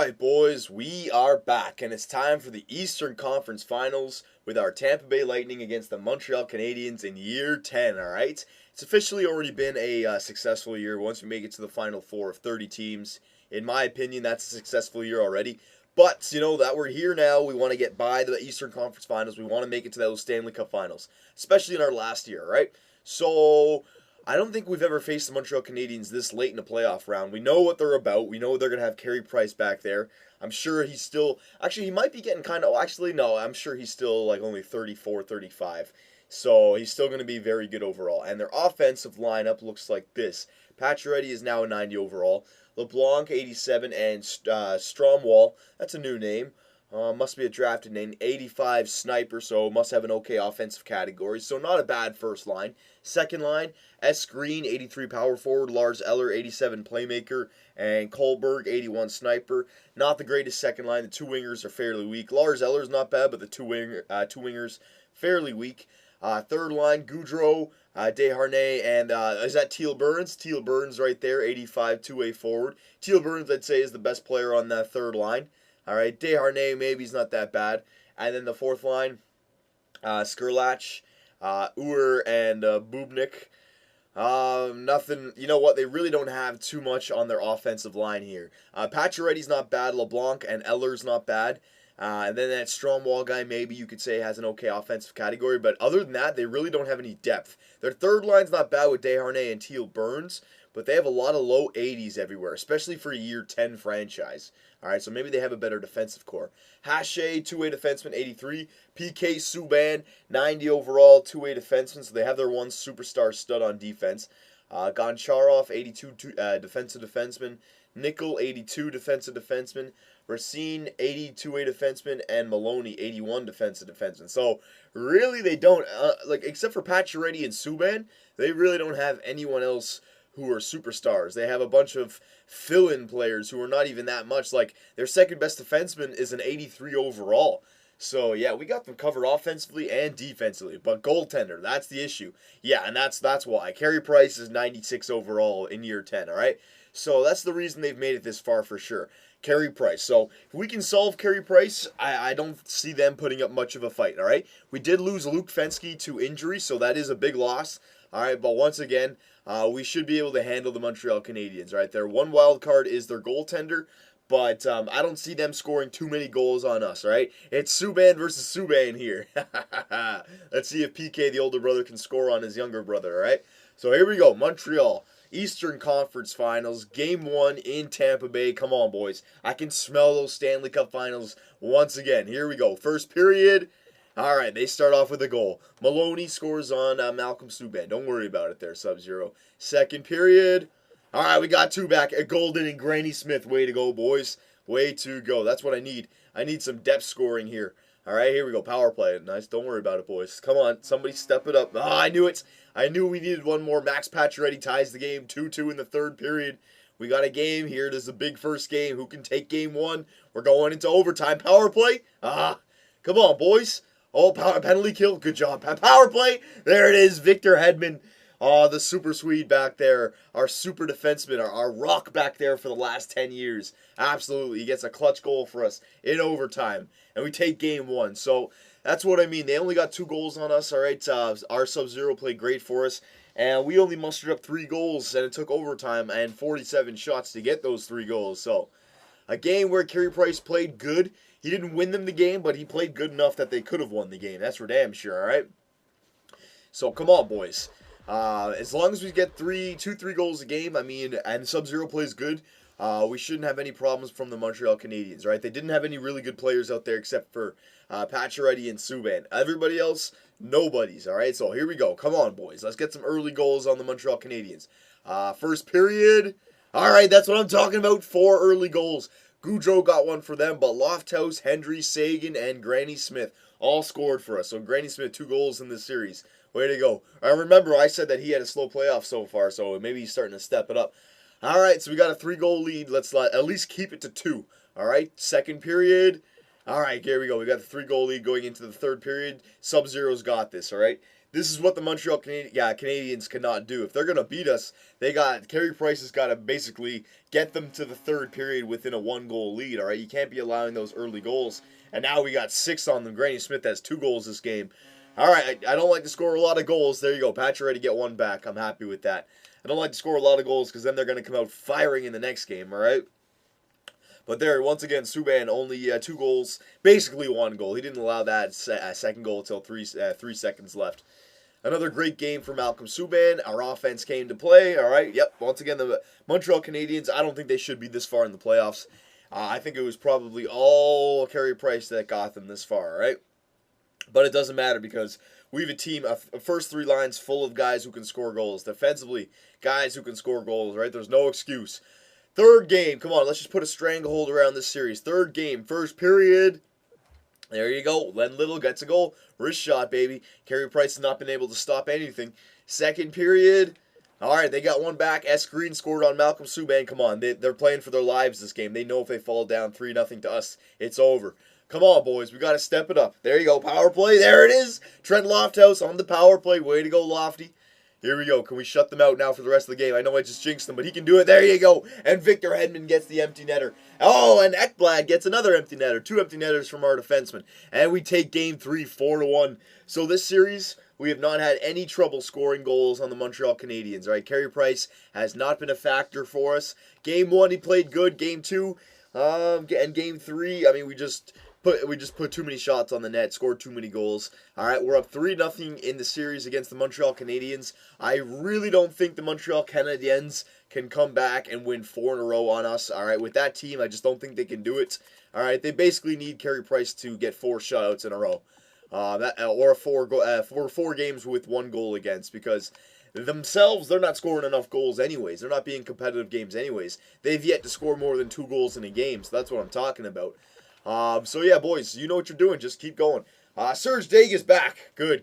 right, boys, we are back, and it's time for the Eastern Conference Finals with our Tampa Bay Lightning against the Montreal Canadiens in Year 10, all right? It's officially already been a successful year once we make it to the Final Four of 30 teams. In my opinion, that's a successful year already. But, that we're here now, we want to get by the Eastern Conference Finals. We want to make it to those Stanley Cup Finals, especially in our last year, right? So, I don't think we've ever faced the Montreal Canadiens this late in the playoff round. We know what they're about. We know they're going to have Carey Price back there. I'm sure he's still... Actually, he might be getting kind of... Actually, no, I'm sure he's still like only 34, 35. So he's still going to be very good overall. And their offensive lineup looks like this. Pacioretty is now a 90 overall. LeBlanc, 87, and Stromwall, that's a new name. Must be a drafted name. 85 sniper, so must have an okay offensive category. So not a bad first line. Second line, S. Green, 83 power forward. Lars Eller, 87 playmaker. And Kohlberg, 81 sniper. Not the greatest second line. The two wingers are fairly weak. Lars Eller's not bad, but the two wingers fairly weak. Third line, Goudreau, Desharnais, and is that Teal Burns? Teal Burns right there, 85 two-way forward. Teal Burns, I'd say, is the best player on that third line. All right, Desharnais, maybe he's not that bad. And then the fourth line, Skurlach, Uhr, and Bubnik. Nothing, you know what, they really don't have too much on their offensive line here. Pacioretty's not bad, LeBlanc and Eller's not bad. And then that Stromwall guy, maybe you could say, has an okay offensive category. But other than that, they really don't have any depth. Their third line's not bad with Desharnais and Teal Burns, but they have a lot of low 80s everywhere, especially for a Year 10 franchise. All right, so maybe they have a better defensive core. Hache, two-way defenseman, 83. PK Subban, 90 overall, two-way defenseman. So they have their one superstar stud on defense. Goncharov, 82 defensive defenseman. Nickel, 82 defensive defenseman. Racine, 82-way defenseman, and Maloney, 81 defensive defenseman. So really, they don't except for Pacioretty and Subban, they really don't have anyone else who are superstars. They have a bunch of fill-in players who are not even that much. Like, their second best defenseman is an 83 overall. So, yeah, we got them covered offensively and defensively. But goaltender, that's the issue. Yeah, and that's why. Carey Price is 96 overall in Year 10, all right? So that's the reason they've made it this far for sure. Carey Price. So if we can solve Carey Price, I don't see them putting up much of a fight, all right? We did lose Luke Fensky to injury, so that is a big loss. All right, but once again, we should be able to handle the Montreal Canadiens, right? Their one wild card is their goaltender, but I don't see them scoring too many goals on us, right? It's Subban versus Subban here. Let's see if PK, the older brother, can score on his younger brother, all right? So here we go, Montreal. Eastern Conference Finals, Game 1 in Tampa Bay. Come on, boys. I can smell those Stanley Cup Finals once again. Here we go. First period. All right, they start off with a goal. Maloney scores on Malcolm Subban. Don't worry about it there, Sub-Zero. Second period. All right, we got two back. Golden and Granny Smith. Way to go, boys. Way to go. That's what I need. I need some depth scoring here. All right, here we go. Power play. Nice. Don't worry about it, boys. Come on. Somebody step it up. Ah, I knew it. I knew we needed one more. Max Pacioretty ties the game. 2-2 in the third period. We got a game here. This is a big first game. Who can take game one? We're going into overtime. Power play. Come on, boys. Oh, power penalty kill. Good job. Power play. There it is. Victor Hedman. Oh, the super Swede back there. Our super defenseman. Our rock back there for the last 10 years. Absolutely. He gets a clutch goal for us in overtime. And we take game one. So that's what I mean. They only got 2 goals on us. All right. Our Sub-Zero played great for us. And we only mustered up 3 goals. And it took overtime and 47 shots to get those 3 goals. So a game where Carey Price played good. He didn't win them the game, but he played good enough that they could have won the game. That's for damn sure, all right? So, come on, boys. As long as we get 3 goals a game, I mean, and Sub-Zero plays good, we shouldn't have any problems from the Montreal Canadiens, right? They didn't have any really good players out there except for Pacioretty and Subban. Everybody else, nobody's, all right? So, here we go. Come on, boys. Let's get some early goals on the Montreal Canadiens. First period. All right, that's what I'm talking about. 4 early goals. Goudreau got one for them, but Lofthouse, Hendry, Sagan, and Granny Smith all scored for us. So Granny Smith, 2 goals in this series. Way to go. I remember I said that he had a slow playoff so far, so maybe he's starting to step it up. All right, so we got a 3-goal lead. Let's at least keep it to 2. All right, second period. All right, here we go. We got the 3-goal lead going into the third period. Sub-Zero's got this, all right? This is what the Montreal Canadiens cannot do. If they're going to beat us, Carey Price has got to basically get them to the third period within a 1-goal lead, all right? You can't be allowing those early goals. And now we got 6 on them. Granny Smith has 2 goals this game. All right, I don't like to score a lot of goals. There you go. Pacioretty get 1 back. I'm happy with that. I don't like to score a lot of goals because then they're going to come out firing in the next game, all right? But there, once again, Subban only 2 goals, basically 1 goal. He didn't allow that second goal until 3 seconds left. Another great game for Malcolm Subban. Our offense came to play, all right? Yep, once again, the Montreal Canadiens, I don't think they should be this far in the playoffs. I think it was probably all Carey Price that got them this far, all right? But it doesn't matter because we have a team, a first 3 lines full of guys who can score goals. Defensively, guys who can score goals, right? There's no excuse. Third game, come on, let's just put a stranglehold around this series. Third game, first period. There you go. Len Little gets a goal. Wrist shot, baby. Carey Price has not been able to stop anything. Second period. All right, they got 1 back. S. Green scored on Malcolm Subban. Come on, they're playing for their lives this game. They know if they fall down 3-0 to us, it's over. Come on, boys. We got to step it up. There you go. Power play. There it is. Trent Lofthouse on the power play. Way to go, Lofty. Here we go. Can we shut them out now for the rest of the game? I know I just jinxed them, but he can do it. There you go. And Victor Hedman gets the empty netter. Oh, and Ekblad gets another empty netter. 2 empty netters from our defenseman. And we take game 3, 4-1. So this series, we have not had any trouble scoring goals on the Montreal Canadiens. All right, Carey Price has not been a factor for us. Game 1, he played good. Game 2, and game 3, I mean, we just put too many shots on the net, scored too many goals. All right, we're up 3-0 in the series against the Montreal Canadiens. I really don't think the Montreal Canadiens can come back and win 4 in a row on us. All right, with that team, I just don't think they can do it. All right, they basically need Carey Price to get 4 shutouts in a row, or 4 games with 1 goal against, because themselves, they're not scoring enough goals anyways. They're not being competitive games anyways. They've yet to score more than 2 goals in a game, so that's what I'm talking about. So yeah, boys, you know what you're doing. Just keep going. Serge Dague is back. Good.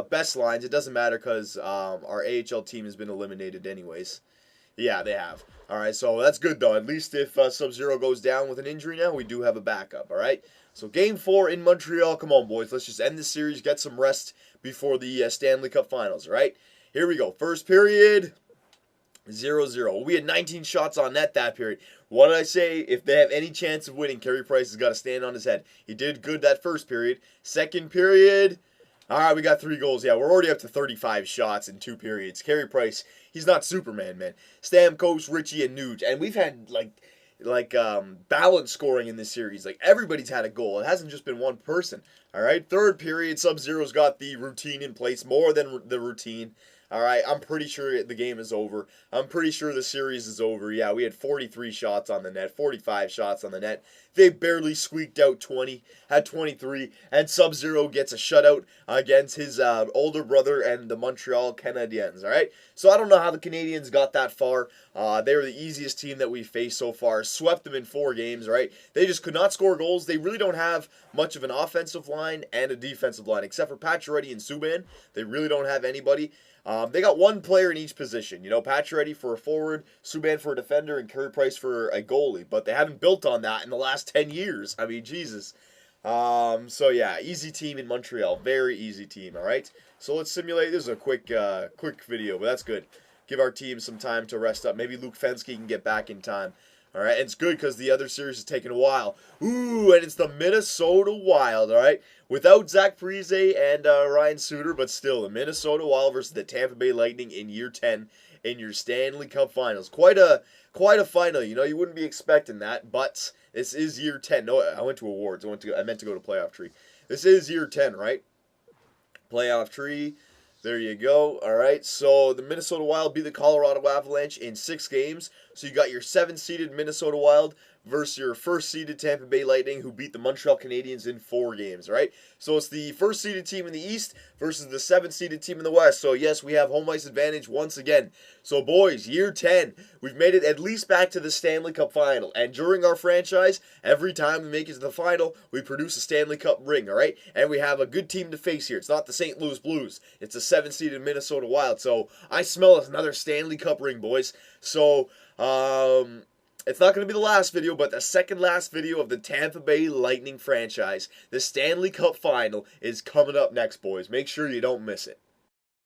Best lines. It doesn't matter because our AHL team has been eliminated anyways. Yeah, they have. All right, so that's good, though. At least if Sub-Zero goes down with an injury now, we do have a backup, all right? So game 4 in Montreal. Come on, boys. Let's just end this series, get some rest before the Stanley Cup Finals, all right? Here we go. First period, 0-0. We had 19 shots on net that period. What did I say? If they have any chance of winning, Carey Price has got to stand on his head. He did good that first period. Second period, all right, we got 3 goals. Yeah, we're already up to 35 shots in 2 periods. Carey Price, he's not Superman, man. Stamkos, Richie, and Nuge. And we've had, balanced scoring in this series. Like, everybody's had a goal. It hasn't just been one person, all right? Third period, Sub-Zero's got the routine in place, more than the routine. All right, I'm pretty sure the game is over. I'm pretty sure the series is over. Yeah, we had 43 shots on the net, 45 shots on the net. They barely squeaked out 20, had 23, and Sub-Zero gets a shutout against his older brother and the Montreal Canadiens, all right? So I don't know how the Canadiens got that far. They were the easiest team that we faced so far. Swept them in 4 games, right? They just could not score goals. They really don't have much of an offensive line and a defensive line, except for Pacioretty and Subban. They really don't have anybody. They got 1 player in each position. You know, Pacioretty for a forward, Subban for a defender, and Carey Price for a goalie. But they haven't built on that in the last 10 years. I mean, Jesus. So, yeah, easy team in Montreal. Very easy team, all right? So let's simulate. This is a quick video, but that's good. Give our team some time to rest up. Maybe Luke Fensky can get back in time. All right, and it's good because the other series has taken a while. Ooh, and it's the Minnesota Wild, all right? Without Zach Parise and Ryan Suter, but still, the Minnesota Wild versus the Tampa Bay Lightning in year 10 in your Stanley Cup Finals. Quite a final, you know, you wouldn't be expecting that, but this is year 10. No, I went to awards. I meant to go to playoff tree. This is year 10, right? Playoff tree. There you go. All right, so the Minnesota Wild beat the Colorado Avalanche in 6 games. So you got your 7th-seeded Minnesota Wild versus your 1st-seeded Tampa Bay Lightning, who beat the Montreal Canadiens in 4 games, right? So it's the 1st-seeded team in the East versus the 7th-seeded team in the West. So, yes, we have home ice advantage once again. So, boys, year 10, we've made it at least back to the Stanley Cup Final. And during our franchise, every time we make it to the final, we produce a Stanley Cup ring, all right? And we have a good team to face here. It's not the St. Louis Blues. It's the 7th-seeded Minnesota Wild. So, I smell another Stanley Cup ring, boys. So, It's not going to be the last video, but the second last video of the Tampa Bay Lightning franchise. The Stanley Cup Final is coming up next, boys. Make sure you don't miss it.